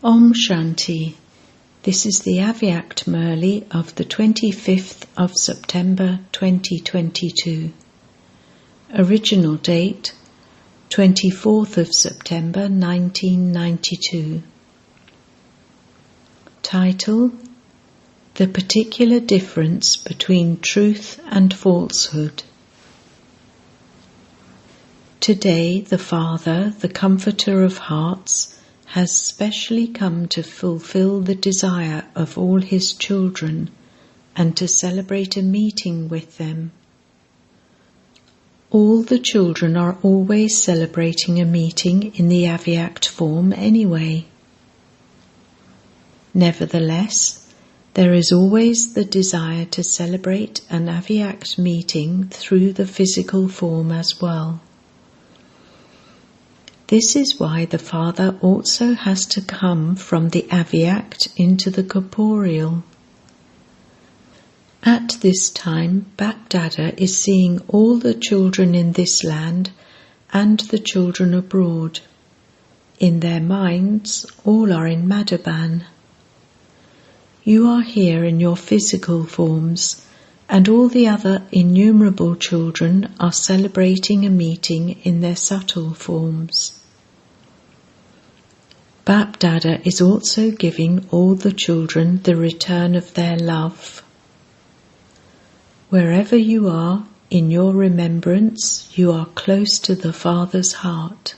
Om Shanti. This is the Avyact Murli of the 25th of September 2022. Original date 24th of September 1992. Title: The Particular Difference Between Truth and Falsehood. Today the Father, the Comforter of Hearts, has specially come to fulfill the desire of all his children and to celebrate a meeting with them. All the children are always celebrating a meeting in the Avyact form anyway. Nevertheless, there is always the desire to celebrate an Avyact meeting through the physical form as well. This is why the Father also has to come from the Avyact into the corporeal. At this time, Bapdada is seeing all the children in this land and the children abroad. In their minds, all are in Madhaban. You are here in your physical forms, and all the other innumerable children are celebrating a meeting in their subtle forms. Bapdada is also giving all the children the return of their love. Wherever you are, in your remembrance, you are close to the Father's heart.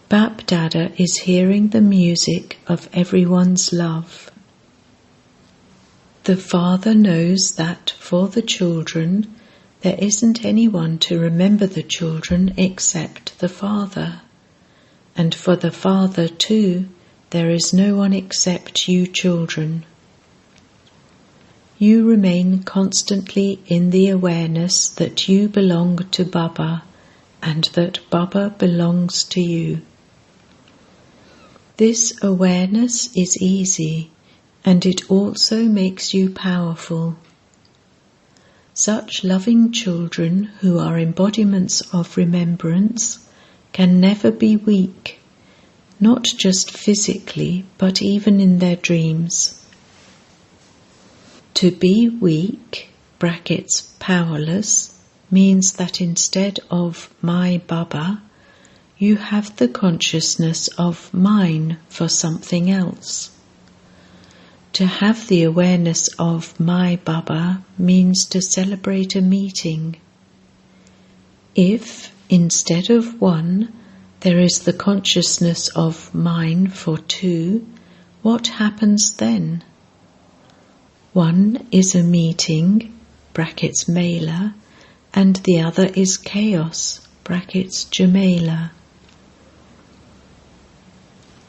Bapdada is hearing the music of everyone's love. The Father knows that for the children, there isn't anyone to remember the children except the Father. And for the Father too, there is no one except you children. You remain constantly in the awareness that you belong to Baba and that Baba belongs to you. This awareness is easy, and it also makes you powerful. Such loving children who are embodiments of remembrance can never be weak, not just physically, but even in their dreams. To be weak, (powerless), means that instead of my Baba, you have the consciousness of mine for something else. To have the awareness of my Baba means to celebrate a meeting. If, instead of one, there is the consciousness of mine for two, what happens then? One is a meeting, (Mela), and the other is chaos, (Jamela).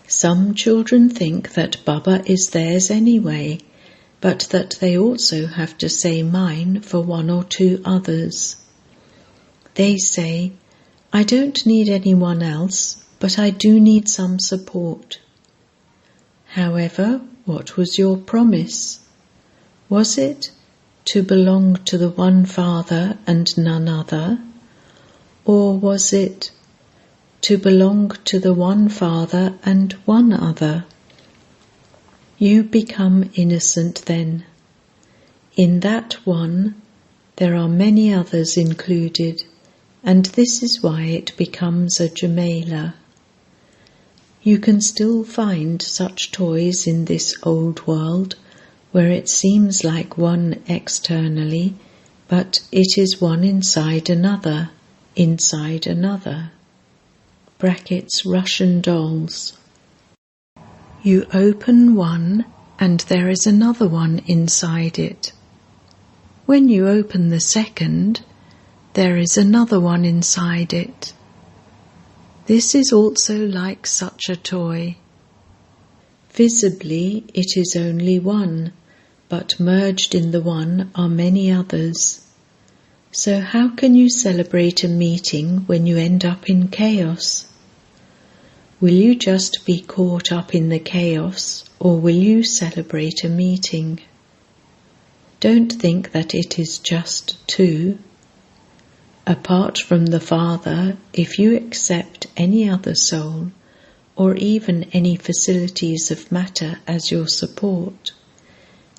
Some children think that Baba is theirs anyway, but that they also have to say mine for one or two others. They say, I don't need anyone else, but I do need some support. However, what was your promise? Was it to belong to the one Father and none other? Or was it to belong to the one Father and one other? You become innocent then. In that one, there are many others included, and this is why it becomes a Jamela. You can still find such toys in this old world, where it seems like one externally, but it is one inside another, Russian dolls. You open one, and there is another one inside it. When you open the second, there is another one inside it. This is also like such a toy. Visibly it is only one, but merged in the one are many others. So how can you celebrate a meeting when you end up in chaos? Will you just be caught up in the chaos, or will you celebrate a meeting? Don't think that it is just two. Apart from the Father, if you accept any other soul, or even any facilities of matter as your support,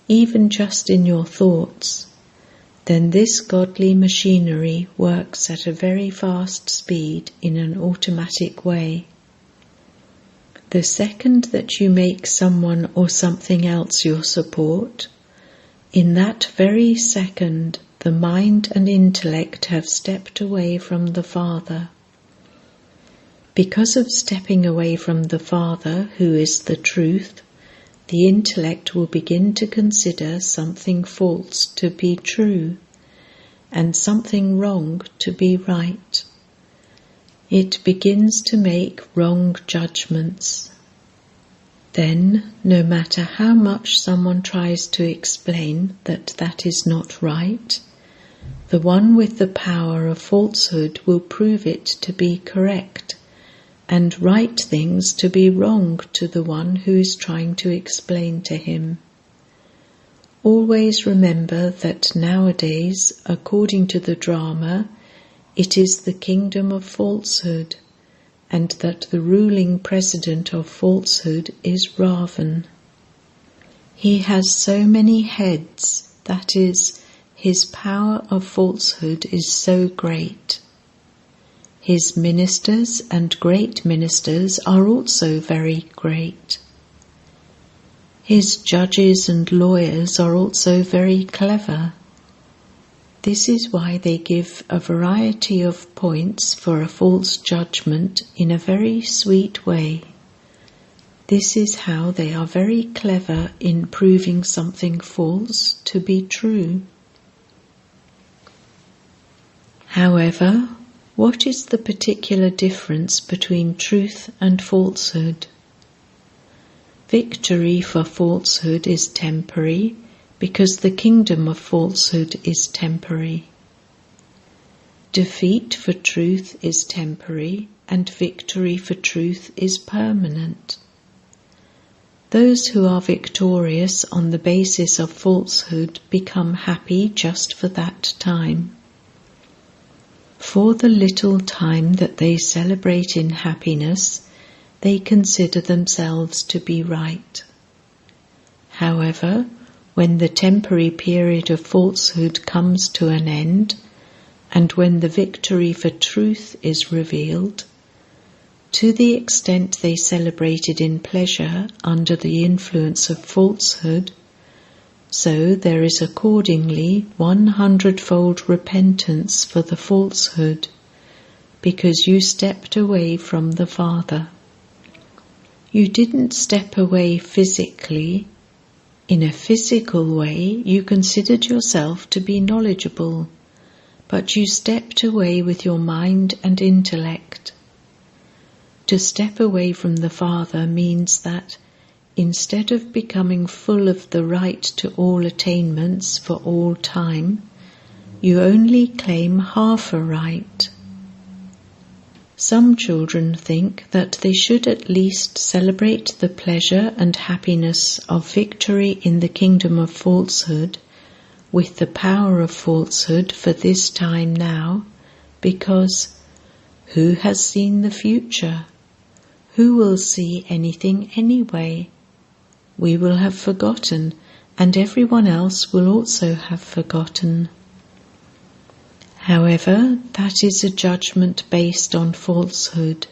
even just in your thoughts, then this godly machinery works at a very fast speed in an automatic way. The second that you make someone or something else your support, in that very second the mind and intellect have stepped away from the Father. Because of stepping away from the Father, who is the truth, the intellect will begin to consider something false to be true, and something wrong to be right. It begins to make wrong judgments. Then, no matter how much someone tries to explain that that is not right, the one with the power of falsehood will prove it to be correct, and right things to be wrong to the one who is trying to explain to him. Always remember that nowadays, according to the drama, it is the kingdom of falsehood, and that the ruling president of falsehood is Ravan. He has so many heads, that is, his power of falsehood is so great. His ministers and great ministers are also very great. His judges and lawyers are also very clever. This is why they give a variety of points for a false judgment in a very sweet way. This is how they are very clever in proving something false to be true. However, what is the particular difference between truth and falsehood? Victory for falsehood is temporary, because the kingdom of falsehood is temporary. Defeat for truth is temporary, and victory for truth is permanent. Those who are victorious on the basis of falsehood become happy just for that time. For the little time that they celebrate in happiness, they consider themselves to be right. However, when the temporary period of falsehood comes to an end, and when the victory for truth is revealed, to the extent they celebrated in pleasure under the influence of falsehood, so there is accordingly 100-fold repentance for the falsehood, because you stepped away from the Father. You didn't step away physically. In a physical way, you considered yourself to be knowledgeable, but you stepped away with your mind and intellect. To step away from the Father means that, instead of becoming full of the right to all attainments for all time, you only claim half a right. Some children think that they should at least celebrate the pleasure and happiness of victory in the kingdom of falsehood with the power of falsehood for this time now, because who has seen the future? Who will see anything anyway? We will have forgotten, and everyone else will also have forgotten. However, that is a judgment based on falsehood.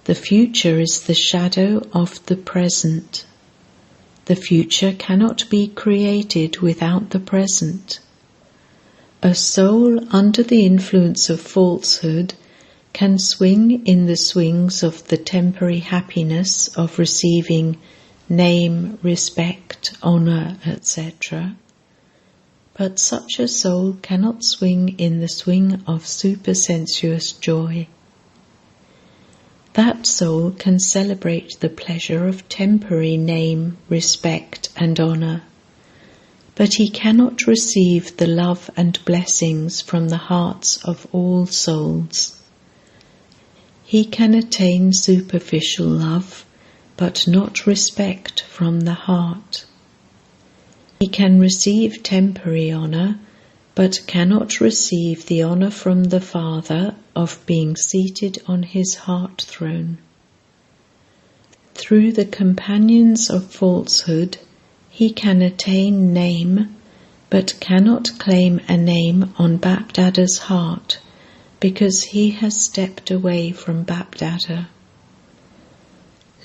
The future is the shadow of the present. The future cannot be created without the present. A soul under the influence of falsehood can swing in the swings of the temporary happiness of receiving name, respect, honor, etc. But such a soul cannot swing in the swing of supersensuous joy. That soul can celebrate the pleasure of temporary name, respect, and honor, but he cannot receive the love and blessings from the hearts of all souls. He can attain superficial love, but not respect from the heart. He can receive temporary honor, but cannot receive the honor from the Father of being seated on his heart throne. Through the companions of falsehood, he can attain name, but cannot claim a name on Bapdada's heart, because he has stepped away from Bapdada.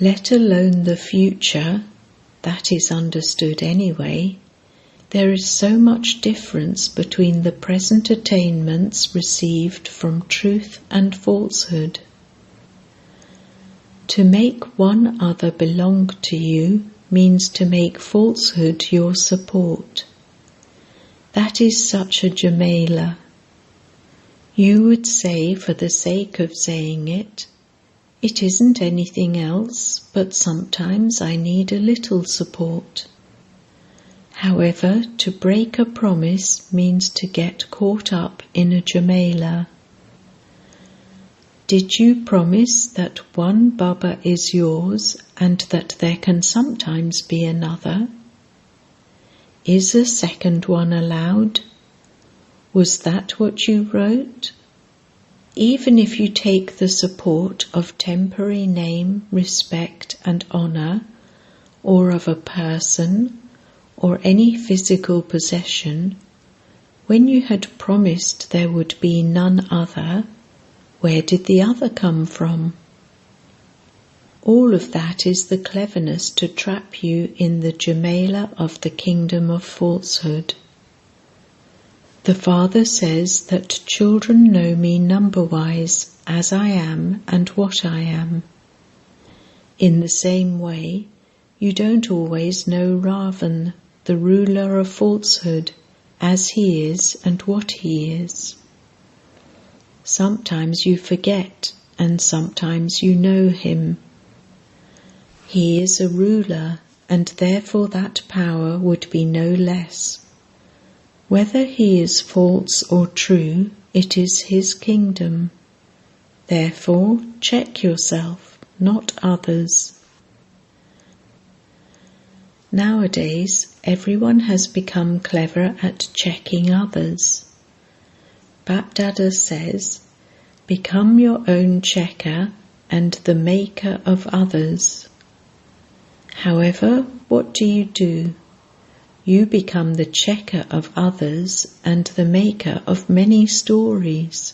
Let alone the future, that is understood anyway. There is so much difference between the present attainments received from truth and falsehood. To make one other belong to you means to make falsehood your support. That is such a Jamela. You would say, for the sake of saying it, it isn't anything else, but sometimes I need a little support. However, to break a promise means to get caught up in a Jamela. Did you promise that one Baba is yours and that there can sometimes be another? Is a second one allowed? Was that what you wrote? Even if you take the support of temporary name, respect and honour, or of a person, or any physical possession, when you had promised there would be none other, where did the other come from? All of that is the cleverness to trap you in the Jamela of the kingdom of falsehood. The Father says that children know me number-wise as I am and what I am. In the same way, you don't always know Ravan, the ruler of falsehood, as he is and what he is. Sometimes you forget and sometimes you know him. He is a ruler and therefore that power would be no less. Whether he is false or true, it is his kingdom. Therefore, check yourself, not others. Nowadays, everyone has become clever at checking others. Bapdada says, become your own checker and the maker of others. However, what do? You become the checker of others and the maker of many stories.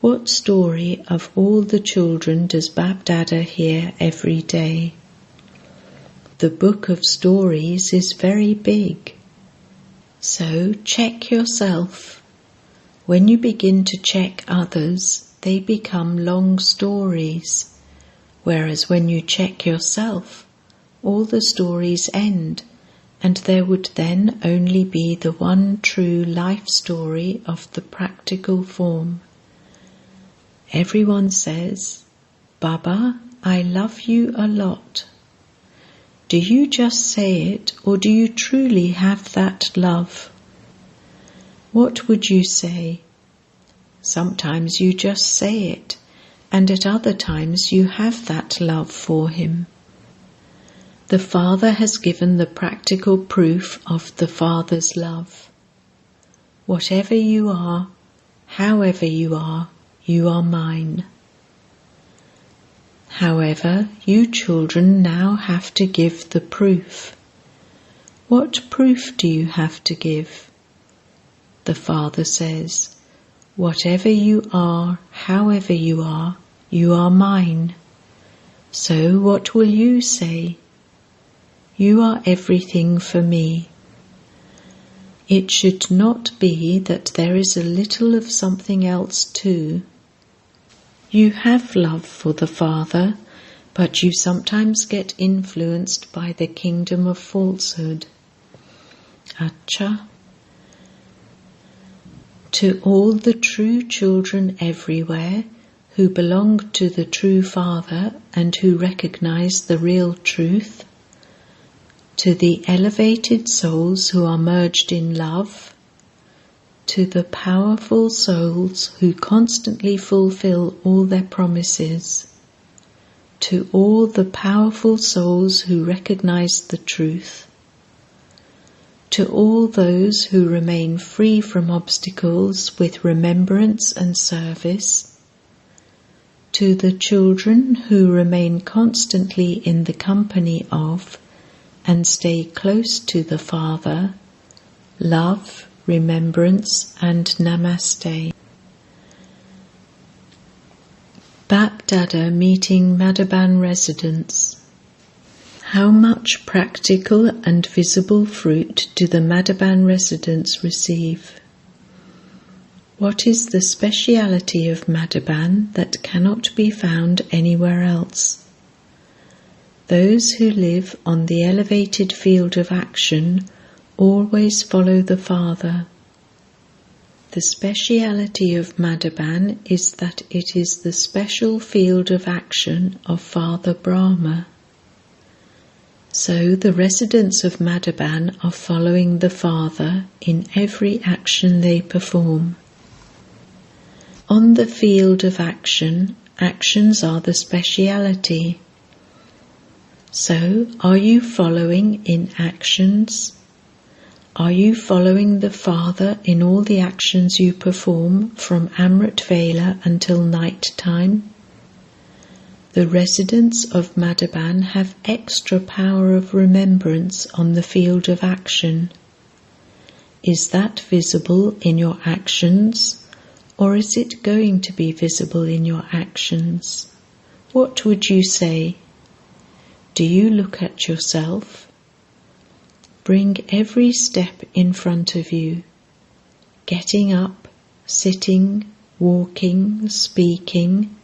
What story of all the children does Bapdada hear every day? The book of stories is very big. So check yourself. When you begin to check others, they become long stories, whereas when you check yourself, all the stories end, and there would then only be the one true life story of the practical form. Everyone says, Baba, I love you a lot. Do you just say it, or do you truly have that love? What would you say? Sometimes you just say it, and at other times you have that love for him. The Father has given the practical proof of the Father's love. Whatever you are, however you are mine. However, you children now have to give the proof. What proof do you have to give? The Father says, whatever you are, however you are mine. So what will you say? You are everything for me. It should not be that there is a little of something else too. You have love for the Father, but you sometimes get influenced by the kingdom of falsehood. Acha. To all the true children everywhere who belong to the true Father and who recognize the real truth, to the elevated souls who are merged in love, to the powerful souls who constantly fulfill all their promises, to all the powerful souls who recognize the truth, to all those who remain free from obstacles with remembrance and service, To the children who remain constantly in the company of and stay close to the Father, love, remembrance and Namaste. Back-Dada meeting Madhaban residents. How much practical and visible fruit do the Madhaban residents receive? What is the speciality of Madhaban that cannot be found anywhere else? Those who live on the elevated field of action always follow the Father. The speciality of Madhaban is that it is the special field of action of Father Brahma. So the residents of Madhaban are following the Father in every action they perform. On the field of action, actions are the speciality. So, are you following in actions? Are you following the Father in all the actions you perform from Amrit Vela until night time? The residents of Madhaban have extra power of remembrance on the field of action. Is that visible in your actions? Or is it going to be visible in your actions? What would you say? Do you look at yourself? Bring every step in front of you, getting up, sitting, walking, speaking,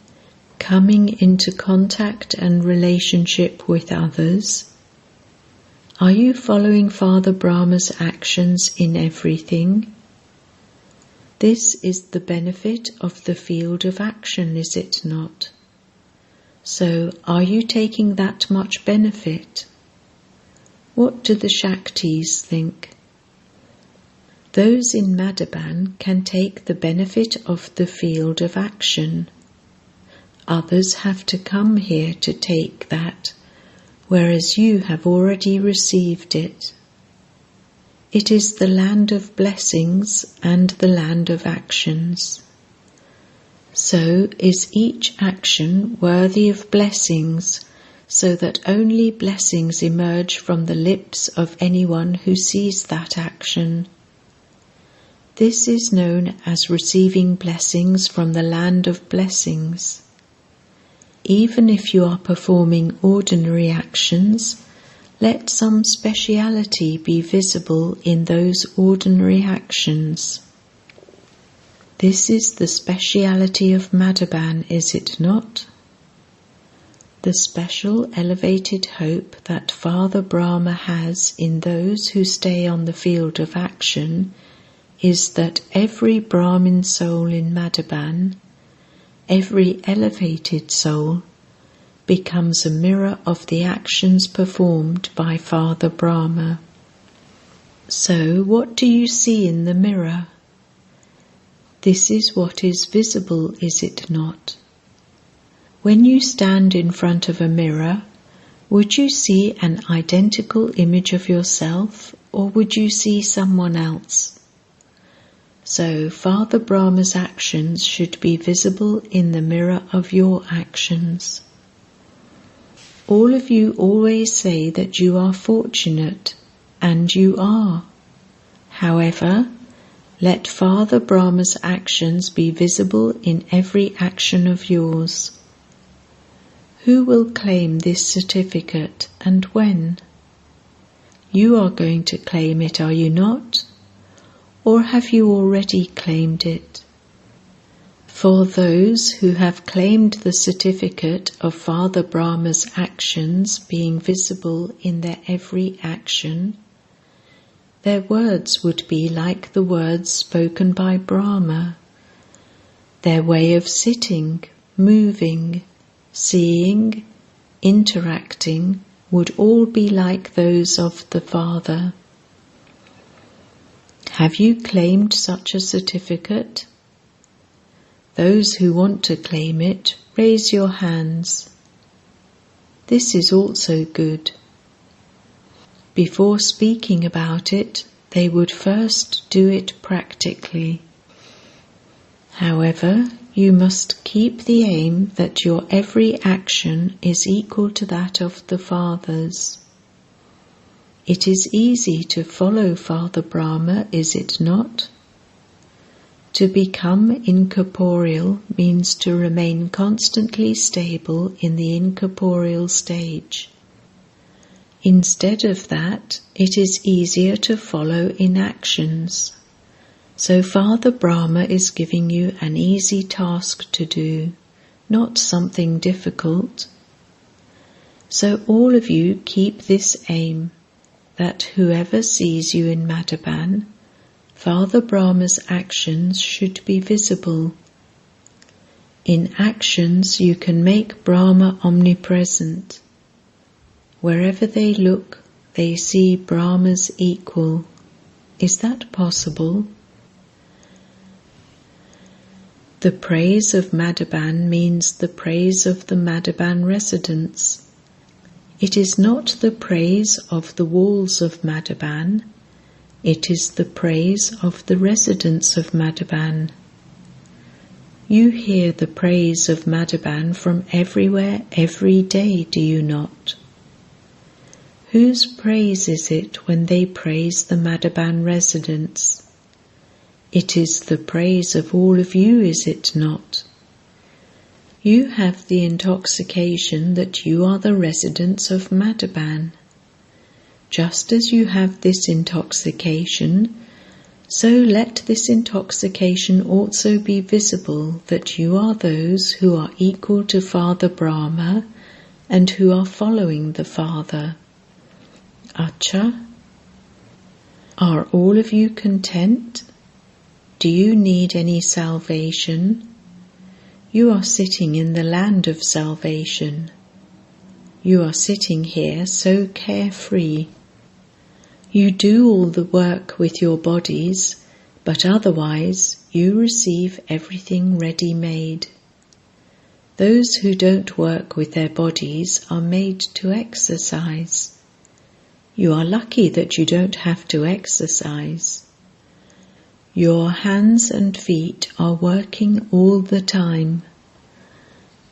coming into contact and relationship with others. Are you following Father Brahma's actions in everything? This is the benefit of the field of action, is it not? So, are you taking that much benefit? What do the Shaktis think? Those in Madhaban can take the benefit of the field of action. Others have to come here to take that, whereas you have already received it. It is the land of blessings and the land of actions. So is each action worthy of blessings, so that only blessings emerge from the lips of anyone who sees that action. This is known as receiving blessings from the land of blessings. Even if you are performing ordinary actions, let some speciality be visible in those ordinary actions. This is the speciality of Madhaban, is it not? The special elevated hope that Father Brahma has in those who stay on the field of action is that every Brahmin soul in Madhaban, every elevated soul, becomes a mirror of the actions performed by Father Brahma. So, what do you see in the mirror? This is what is visible, is it not? When you stand in front of a mirror, would you see an identical image of yourself, or would you see someone else? So, Father Brahma's actions should be visible in the mirror of your actions. All of you always say that you are fortunate, and you are. However, let Father Brahma's actions be visible in every action of yours. Who will claim this certificate and when? You are going to claim it, are you not? Or have you already claimed it? For those who have claimed the certificate of Father Brahma's actions being visible in their every action, their words would be like the words spoken by Brahma. Their way of sitting, moving, seeing, interacting would all be like those of the Father. Have you claimed such a certificate? Those who want to claim it, raise your hands. This is also good. Before speaking about it, they would first do it practically. However, you must keep the aim that your every action is equal to that of the Fathers. It is easy to follow Father Brahma, is it not? To become incorporeal means to remain constantly stable in the incorporeal stage. Instead of that, it is easier to follow in actions. So Father Brahma is giving you an easy task to do, not something difficult. So all of you keep this aim, that whoever sees you in Madhaban, Father Brahma's actions should be visible. In actions you can make Brahma omnipresent. Wherever they look, they see Brahma's equal. Is that possible? The praise of Madhaban means the praise of the Madhaban residents. It is not the praise of the walls of Madhaban, it is the praise of the residents of Madhaban. You hear the praise of Madhaban from everywhere every day, do you not? Whose praise is it when they praise the Madhaban residents? It is the praise of all of you, is it not? You have the intoxication that you are the residents of Madhaban. Just as you have this intoxication, so let this intoxication also be visible that you are those who are equal to Father Brahma and who are following the Father. Acha? Are all of you content? Do you need any salvation? You are sitting in the land of salvation. You are sitting here so carefree. You do all the work with your bodies, but otherwise you receive everything ready-made. Those who don't work with their bodies are made to exercise. You are lucky that you don't have to exercise. Your hands and feet are working all the time.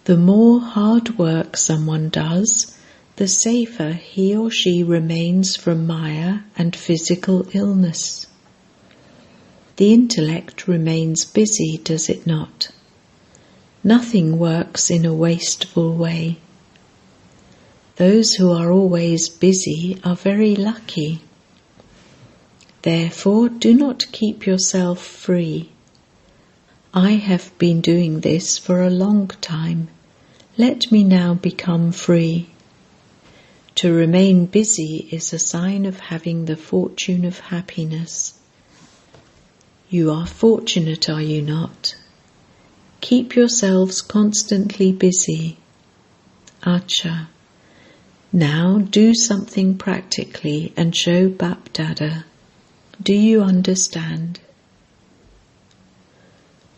The more hard work someone does, the safer he or she remains from Maya and physical illness. The intellect remains busy, does it not? Nothing works in a wasteful way. Those who are always busy are very lucky. Therefore, do not keep yourself free. I have been doing this for a long time. Let me now become free. To remain busy is a sign of having the fortune of happiness. You are fortunate, are you not? Keep yourselves constantly busy. Acha. Now do something practically and show Bap Dada. Do you understand?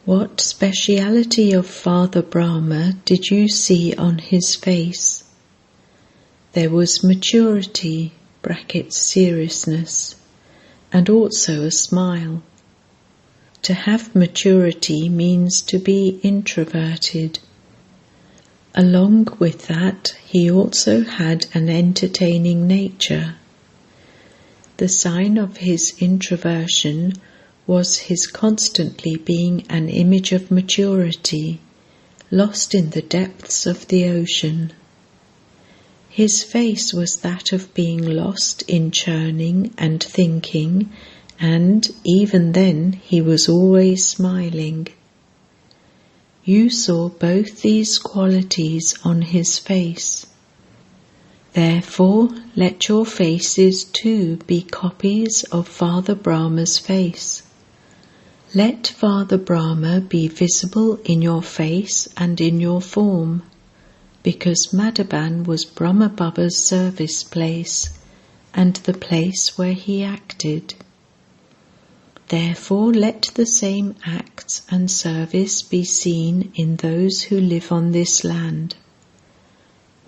What speciality of Father Brahma did you see on his face? There was maturity, (seriousness), and also a smile. To have maturity means to be introverted. Along with that, he also had an entertaining nature. The sign of his introversion was his constantly being an image of maturity, lost in the depths of the ocean. His face was that of being lost in churning and thinking, and even then he was always smiling. You saw both these qualities on his face. Therefore, let your faces too be copies of Father Brahma's face. Let Father Brahma be visible in your face and in your form, because Madhaban was Brahma Baba's service place and the place where he acted. Therefore, let the same acts and service be seen in those who live on this land.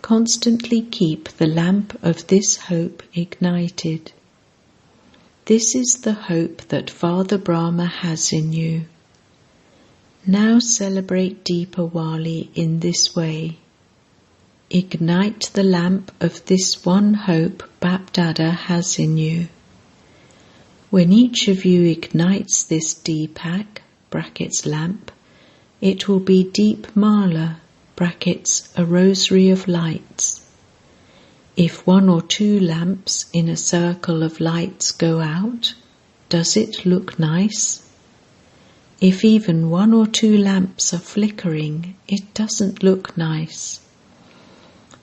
Constantly keep the lamp of this hope ignited. This is the hope that Father Brahma has in you. Now celebrate Deepawali in this way. Ignite the lamp of this one hope Bapdada has in you. When each of you ignites this Deepak (brackets lamp), it will be Deep Mala (brackets a rosary of lights). If one or two lamps in a circle of lights go out, does it look nice? If even one or two lamps are flickering, it doesn't look nice.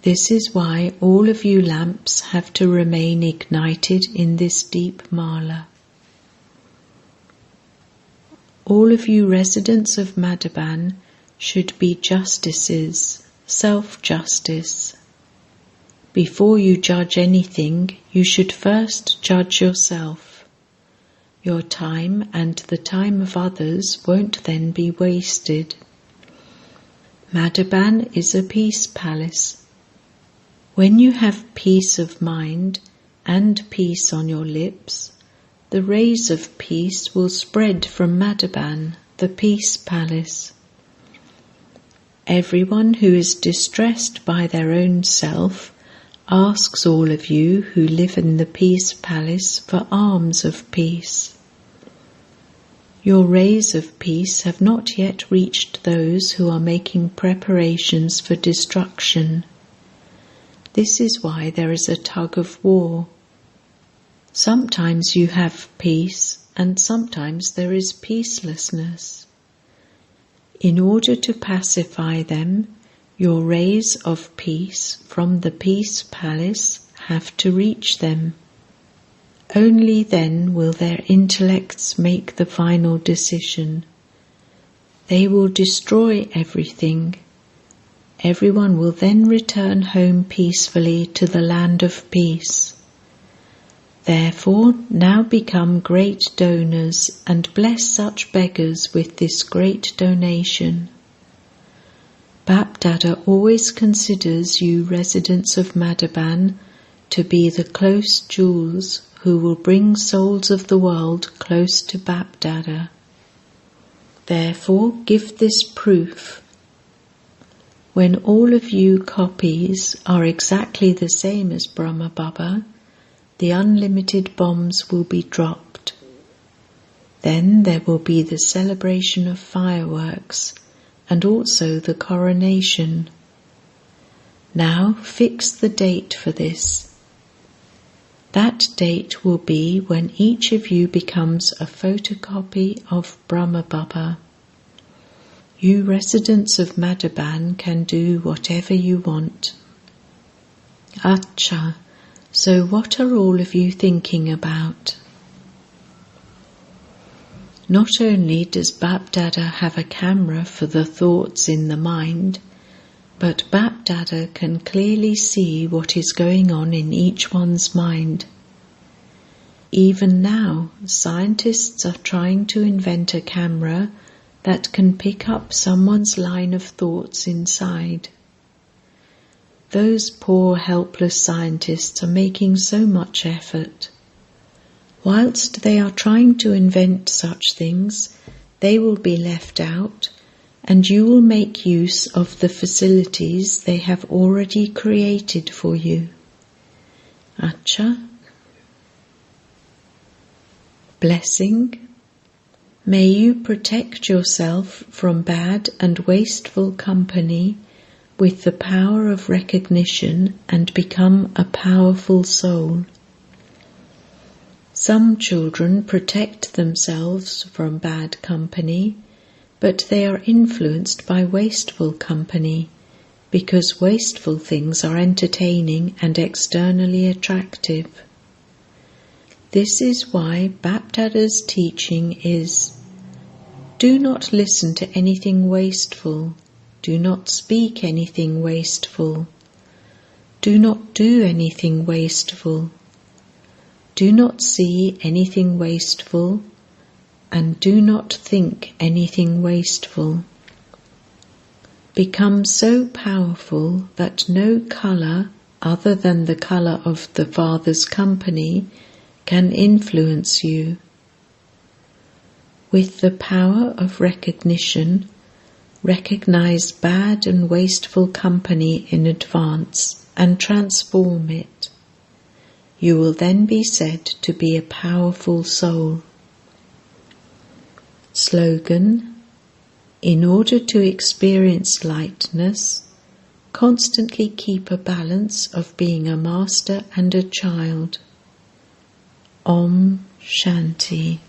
This is why all of you lamps have to remain ignited in this deep mala. All of you residents of Madhaban should be justices, self-justice. Before you judge anything, you should first judge yourself. Your time and the time of others won't then be wasted. Madhaban is a peace palace. When you have peace of mind and peace on your lips, the rays of peace will spread from Madhaban, the peace palace. Everyone who is distressed by their own self asks all of you who live in the peace palace for alms of peace. Your rays of peace have not yet reached those who are making preparations for destruction. This is why there is a tug of war. Sometimes you have peace and sometimes there is peacelessness. In order to pacify them, your rays of peace from the peace palace have to reach them. Only then will their intellects make the final decision. They will destroy everything. Everyone will then return home peacefully to the land of peace. Therefore, now become great donors and bless such beggars with this great donation. Bapdada always considers you residents of Madhaban to be the close jewels who will bring souls of the world close to Bapdada. Therefore, give this proof. When all of you copies are exactly the same as Brahma Baba, the unlimited bombs will be dropped. Then there will be the celebration of fireworks and also the coronation. Now fix the date for this. That date will be when each of you becomes a photocopy of Brahma Baba. You residents of Madhaban can do whatever you want. Acha, so what are all of you thinking about? Not only does Bapdada have a camera for the thoughts in the mind, but Bapdada can clearly see what is going on in each one's mind. Even now, scientists are trying to invent a camera that can pick up someone's line of thoughts inside. Those poor helpless scientists are making so much effort. Whilst they are trying to invent such things, they will be left out, and you will make use of the facilities they have already created for you. Acha. Blessing. May you protect yourself from bad and wasteful company with the power of recognition and become a powerful soul. Some children protect themselves from bad company, but they are influenced by wasteful company, because wasteful things are entertaining and externally attractive. This is why Bapdada's teaching is: do not listen to anything wasteful, do not speak anything wasteful, do not do anything wasteful, do not see anything wasteful, and do not think anything wasteful. Become so powerful that no colour other than the colour of the Father's company can influence you. With the power of recognition, recognize bad and wasteful company in advance and transform it. You will then be said to be a powerful soul. Slogan: in order to experience lightness, constantly keep a balance of being a master and a child. Om Shanti.